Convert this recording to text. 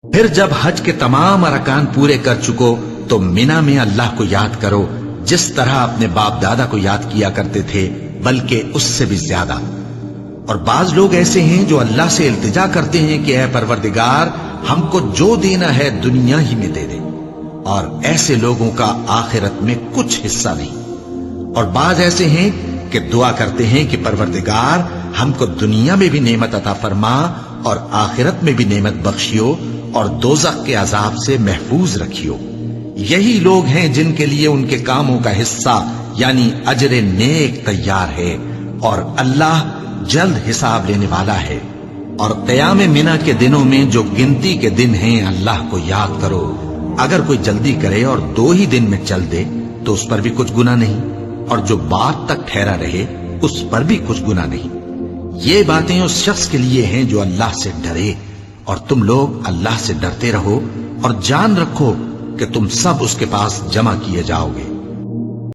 پھر جب حج کے تمام ارکان پورے کر چکو تو مینا میں اللہ کو یاد کرو جس طرح اپنے باپ دادا کو یاد کیا کرتے تھے، بلکہ اس سے بھی زیادہ۔ اور بعض لوگ ایسے ہیں جو اللہ سے التجا کرتے ہیں کہ اے پروردگار ہم کو جو دینا ہے دنیا ہی میں دے دے، اور ایسے لوگوں کا آخرت میں کچھ حصہ نہیں۔ اور بعض ایسے ہیں کہ دعا کرتے ہیں کہ پروردگار ہم کو دنیا میں بھی نعمت عطا فرما اور آخرت میں بھی نعمت بخشیو اور دوزخ کے عذاب سے محفوظ رکھیو۔ یہی لوگ ہیں جن کے لیے ان کے کاموں کا حصہ یعنی اجر نیک تیار ہے، اور اللہ جلد حساب لینے والا ہے۔ اور قیام منی کے دنوں میں جو گنتی کے دن ہیں اللہ کو یاد کرو۔ اگر کوئی جلدی کرے اور 2 ہی دن میں چل دے تو اس پر بھی کچھ گناہ نہیں، اور جو بات تک ٹھہرا رہے اس پر بھی کچھ گناہ نہیں۔ یہ باتیں اس شخص کے لیے ہیں جو اللہ سے ڈرے، اور تم لوگ اللہ سے ڈرتے رہو اور جان رکھو کہ تم سب اس کے پاس جمع کیے جاؤ گے۔